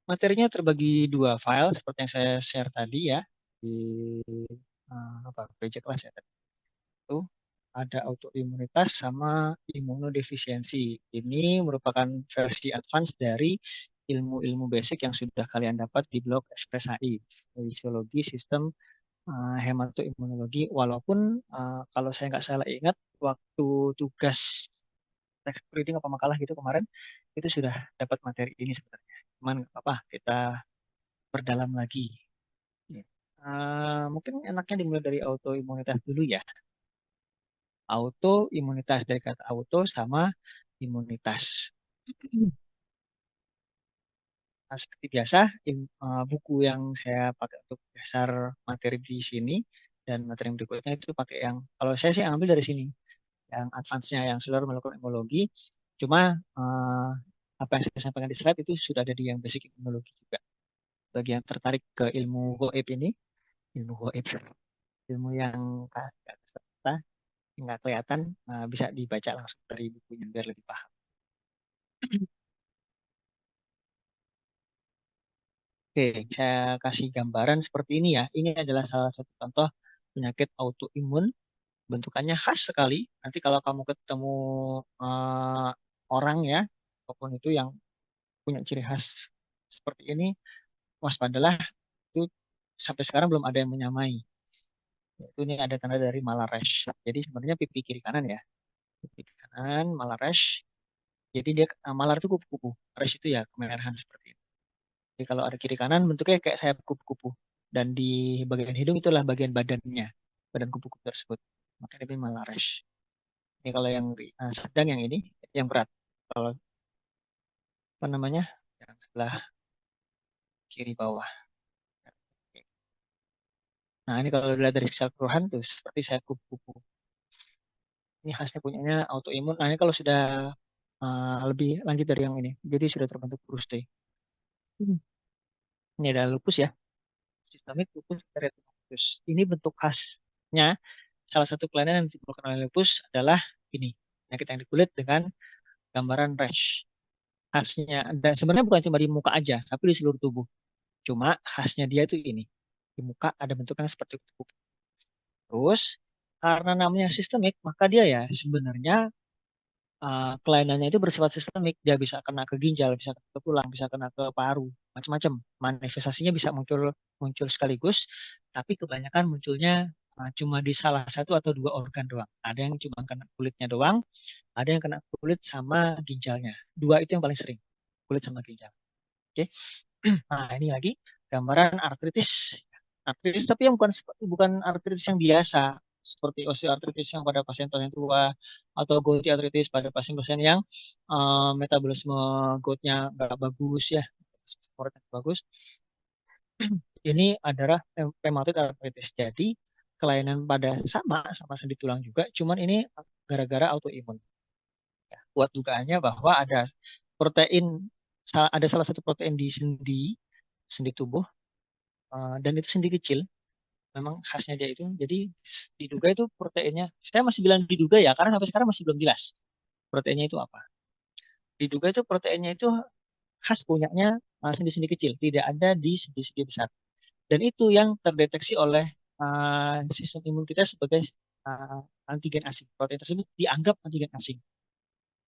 Materinya terbagi dua file seperti yang saya share tadi ya di PJ kelas ya tadi. Itu ada autoimunitas sama imunodefisiensi. Ini merupakan versi advance dari ilmu-ilmu basic yang sudah kalian dapat di blog Express HI, fisiologi sistem hematoimunologi. Walaupun kalau saya nggak salah ingat waktu tugas text reading apa makalah gitu kemarin itu sudah dapat materi ini sebenarnya. Cuman nggak apa-apa, kita perdalam lagi. Ya. Mungkin enaknya dimulai dari autoimunitas dulu ya. Autoimunitas dari kata auto sama imunitas. Nah, seperti biasa, buku yang saya pakai untuk dasar materi di sini dan materi yang berikutnya itu pakai yang, kalau saya sih ambil dari sini, yang advance-nya, yang seluruh melakukan imunologi. Cuma apa yang saya sampaikan di slide itu sudah ada di yang basic imunologi juga. Bagi yang tertarik ke ilmu goib ini, ilmu goib, ilmu yang nggak kelihatan, bisa dibaca langsung dari bukunya biar lebih paham. Oke, saya kasih gambaran seperti ini ya. Ini adalah salah satu contoh penyakit autoimun. Bentukannya khas sekali. Nanti kalau kamu ketemu eh, orang ya, apapun itu yang punya ciri khas seperti ini, waspadalah. Itu sampai sekarang belum ada yang menyamai. Itu ini ada tanda dari Malaresh. Jadi sebenarnya pipi kiri kanan ya. Pipi kiri kanan, Malaresh. Jadi dia malar itu kupu-kupu. Rash itu ya kemerahan seperti itu. Jadi kalau ada kiri kanan bentuknya kayak sayap kupu-kupu. Dan di bagian hidung itulah bagian badannya, badan kupu-kupu tersebut. Makanya dia Malaresh. Ini kalau yang sedang yang ini, yang berat. Kalau apa namanya, yang sebelah kiri bawah. Nah ini kalau dilihat dari secara keseluruhan tuh seperti sayap kupu-kupu. Ini khasnya punyanya autoimun. Nah ini kalau sudah lebih lanjut dari yang ini, jadi sudah terbentuk bruste. Ini ada lupus ya, sistemik lupus erythematosus. Ini bentuk khasnya, salah satu kelainan yang ditimbulkan oleh lupus adalah ini, penyakit yang di kulit dengan gambaran rash. Khasnya, dan sebenarnya bukan cuma di muka aja, tapi di seluruh tubuh. Cuma khasnya dia itu ini, di muka ada bentuknya seperti kupu. Terus, karena namanya sistemik, maka dia ya sebenarnya kelainannya itu bersifat sistemik. Dia bisa kena ke ginjal, bisa kena ke tulang, bisa kena ke paru, macam-macam. Manifestasinya bisa muncul muncul sekaligus, tapi kebanyakan munculnya cuma di salah satu atau dua organ doang. Ada yang cuma kena kulitnya doang, ada yang kena kulit sama ginjalnya. Dua itu yang paling sering, kulit sama ginjal. Oke. Nah, ini lagi gambaran artritis. Artritis tapi yang bukan bukan artritis yang biasa seperti osteoartritis yang pada pasien-pasien tua atau gouty artritis pada pasien-pasien yang metabolisme goutnya nggak bagus ya, sportnya bagus. Ini adalah rheumatoid arthritis. Jadi kelainan pada sama sama sendi tulang juga, cuman ini gara-gara autoimun. Ya, kuat dugaannya bahwa ada protein, ada salah satu protein di sendi sendi tubuh, dan itu sendi kecil. Memang khasnya dia itu. Jadi diduga itu proteinnya. Saya masih bilang diduga ya, karena sampai sekarang masih belum jelas proteinnya itu apa. Diduga itu proteinnya itu khas punyanya sendi-sendi kecil, tidak ada di sendi-sendi besar. Dan itu yang terdeteksi oleh sistem imun kita sebagai antigen asing. Protein tersebut dianggap antigen asing.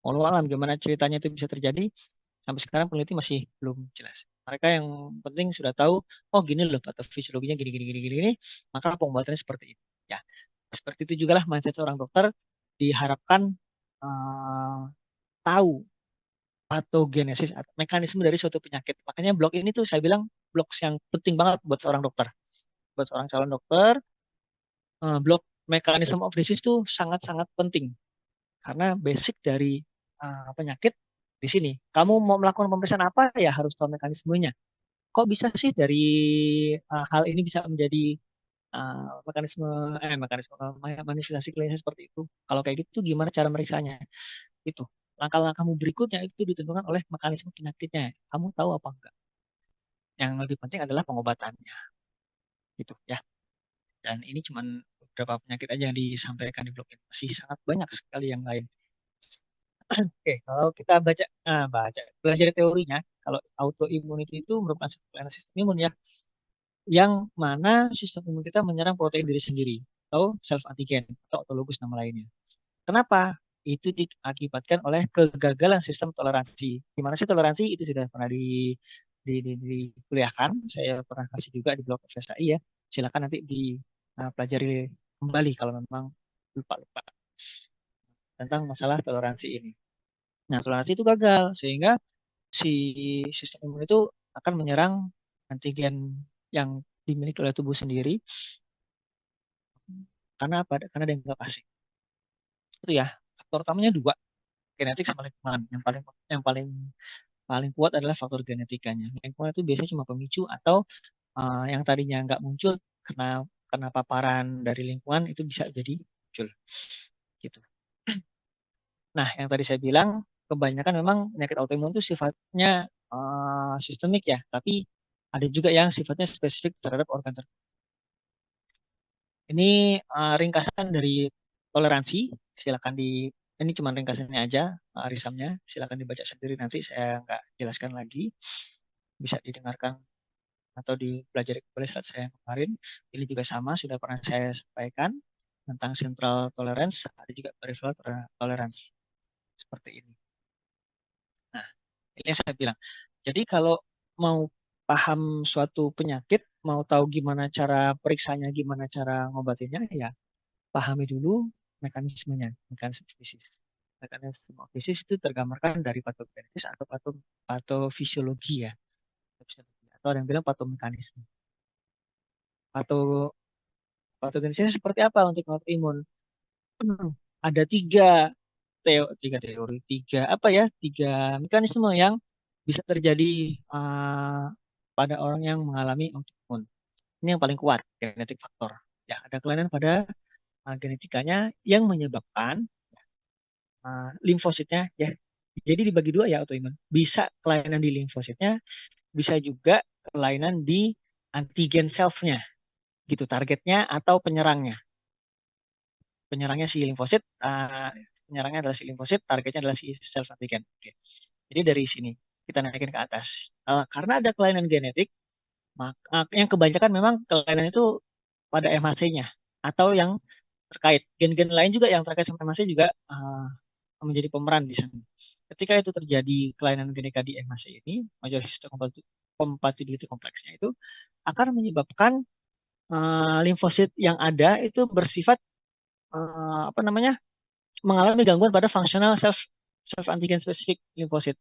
Walau alam gimana ceritanya itu bisa terjadi, sampai sekarang peneliti masih belum jelas. Mereka yang penting sudah tahu, oh gini loh patofisiologinya gini gini gini gini, gini, maka pengobatannya seperti itu. Ya, seperti itu juga lah mindset seorang dokter diharapkan eh, tahu patogenesis atau mekanisme dari suatu penyakit. Makanya blog ini tuh saya bilang blog yang penting banget buat seorang dokter. Buat seorang calon dokter, blog mechanism of disease itu sangat-sangat penting karena basic dari penyakit di sini. Kamu mau melakukan pemeriksaan apa ya harus tahu mekanismenya. Kok bisa sih dari hal ini bisa menjadi mekanisme mekanisme manifestasi klinis seperti itu. Kalau kayak gitu gimana cara meriksanya? Itu. Langkah-langkahmu berikutnya itu ditentukan oleh mekanisme penyakitnya. Kamu tahu apa enggak? Yang lebih penting adalah pengobatannya. Gitu ya. Dan ini cuma beberapa penyakit aja yang disampaikan di blog ini. Masih sangat banyak sekali yang lain. Oke, kalau kita baca belajar teorinya, kalau autoimmunity itu merupakan suatu kelainan sistem imun ya, yang mana sistem imun kita menyerang protein diri sendiri atau self antigen atau autologus nama lainnya. Kenapa? Itu diakibatkan oleh kegagalan sistem toleransi. Gimana sih toleransi? Itu sudah pernah dikuliahkan. Saya pernah kasih juga di blog FSAI ya. Silakan nanti dipelajari kembali kalau memang lupa-lupa tentang masalah toleransi ini. Nah, toleransi itu gagal sehingga si sistem imun itu akan menyerang antigen yang dimiliki oleh tubuh sendiri karena apa? Karena dia nggak pasti. Itu ya. Faktor utamanya dua, genetik sama lingkungan. Yang paling paling kuat adalah faktor genetikanya. Lingkungan itu biasanya cuma pemicu atau yang tadinya nggak muncul karena karena paparan dari lingkungan itu bisa jadi muncul gitu. Nah, yang tadi saya bilang kebanyakan memang penyakit autoimun itu sifatnya sistemik ya, tapi ada juga yang sifatnya spesifik terhadap organ tertentu. Ini ringkasan dari toleransi. Silakan ini cuma ringkasannya aja, risamnya. Silakan dibaca sendiri nanti saya nggak jelaskan lagi. Bisa didengarkan atau dipelajari kembali saat saya kemarin. Ini juga sama, sudah pernah saya sampaikan tentang central tolerance, ada juga peripheral tolerance. Seperti ini. Nah, ini yang saya bilang. Jadi kalau mau paham suatu penyakit, mau tahu gimana cara periksanya, gimana cara ngobatinnya, ya pahami dulu mekanismenya, mekanisme fisis. Mekanisme fisis itu tergambarkan dari patogenesis atau patofisiologi ya. Atau ada yang bilang patomekanisme. Pato Patogenesis seperti apa untuk autoimun? Ada tiga teori, tiga mekanisme yang bisa terjadi pada orang yang mengalami autoimun. Ini yang paling kuat, genetik faktor. Ya, ada kelainan pada genetikanya yang menyebabkan limfositnya ya. Jadi dibagi dua ya autoimun. Bisa kelainan di limfositnya, bisa juga kelainan di antigen self-nya, gitu targetnya atau penyerangnya. Penyerangnya si limfosit, penyerangnya adalah si limfosit, targetnya adalah si self antigen. Oke. Jadi dari sini kita naikin ke atas. Karena ada kelainan genetik, maka yang kebanyakan memang kelainan itu pada MHC-nya atau yang terkait gen-gen lain juga yang terkait sama MHC juga menjadi pemeran di sana. Ketika itu terjadi kelainan genetika di MHC ini, major histocompatibility kompleksnya itu akan menyebabkan limfosit yang ada itu bersifat apa namanya mengalami gangguan pada fungsional self antigen spesifik limfosit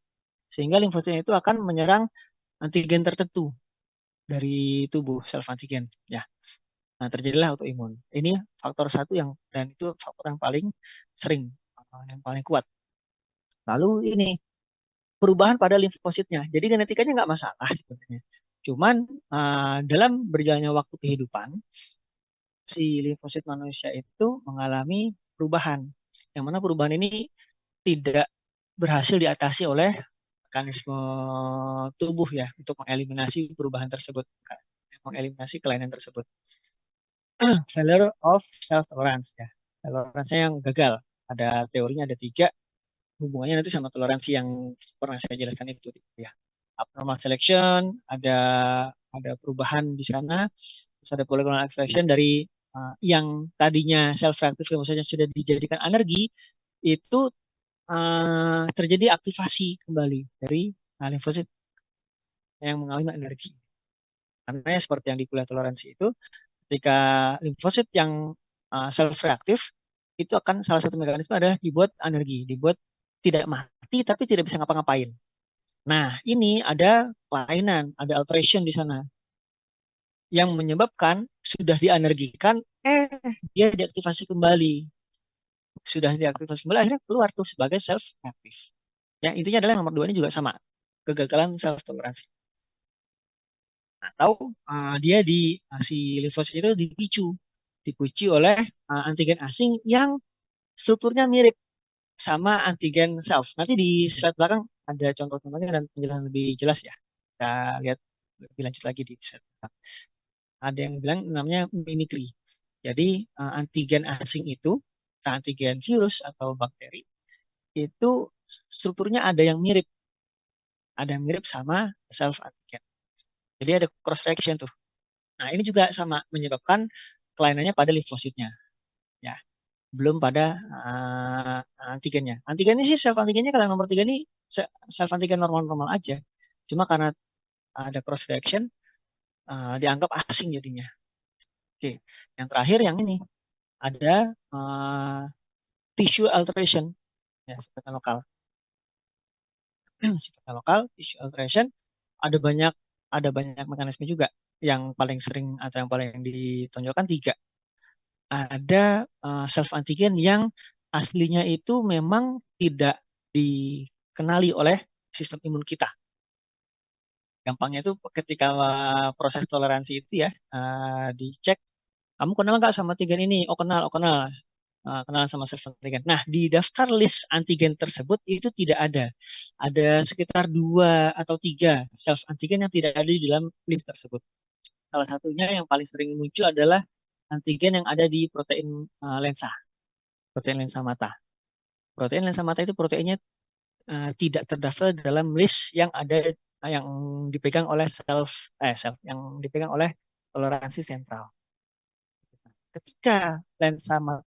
sehingga limfositnya itu akan menyerang antigen tertentu dari tubuh self antigen ya. Nah, terjadilah autoimun. Ini faktor satu yang dan itu faktor yang paling sering, yang paling kuat. Lalu ini perubahan pada limfositnya. Jadi genetikanya nggak masalah sebenarnya. Cuman dalam berjalannya waktu kehidupan, si limfosit manusia itu mengalami perubahan. Yang mana perubahan ini tidak berhasil diatasi oleh mekanisme tubuh ya untuk mengeliminasi perubahan tersebut, mengeliminasi kelainan tersebut. Failure of self tolerance ya, toleransi yang gagal. Ada teorinya ada tiga, hubungannya nanti sama toleransi yang pernah saya jelaskan itu ya. Abnormal selection, ada perubahan di sana, terus ada polyclonal expression dari yang tadinya self reactive misalnya sudah dijadikan alergi itu terjadi aktivasi kembali dari limfosit yang mengalami energi. Karena seperti yang di kuliah toleransi itu, ketika limfosit yang self reaktif itu akan salah satu mekanisme adalah dibuat energi, dibuat tidak mati tapi tidak bisa ngapa-ngapain. Nah, ini ada kelainan, ada alteration di sana yang menyebabkan sudah dienergikan, dia diaktifasi kembali. Sudah diaktifasi kembali, akhirnya keluar tuh sebagai self reaktif. Ya, intinya adalah yang nomor dua ini juga sama, kegagalan self toleransi. Atau dia si limfosit itu dipicu oleh antigen asing yang strukturnya mirip sama antigen self. Nanti di slide belakang ada contoh-contohnya dan penjelasan lebih jelas ya. Kita lihat lebih lanjut lagi di slide belakang. Ada yang bilang namanya mimikry. Jadi antigen asing itu, antigen virus atau bakteri itu strukturnya ada yang mirip sama self antigen. Jadi ada cross reaction tuh. Nah, ini juga sama menyebabkan kelainannya pada limfositnya, ya. Belum pada antigennya. Antigennya sih self antigennya kalau nomor 3 ini self antigen normal-normal aja. Cuma karena ada cross reaction dianggap asing jadinya. Oke, yang terakhir yang ini ada tissue alteration, ya sifatnya lokal. Sifatnya lokal, tissue alteration ada banyak mekanisme juga. Yang paling sering atau yang paling ditonjolkan tiga. Ada self antigen yang aslinya itu memang tidak dikenali oleh sistem imun kita. Gampangnya itu ketika proses toleransi itu ya dicek, kamu kenal nggak sama antigen ini? Oh kenal, oh kenal. Kenal sama self antigen. Nah, di daftar list antigen tersebut itu tidak ada. Ada sekitar 2 atau 3 self antigen yang tidak ada di dalam list tersebut. Salah satunya yang paling sering muncul adalah antigen yang ada di protein protein lensa mata. Protein lensa mata itu proteinnya tidak terdaftar dalam list yang ada yang dipegang oleh yang dipegang oleh toleransi sentral. Ketika lensa mata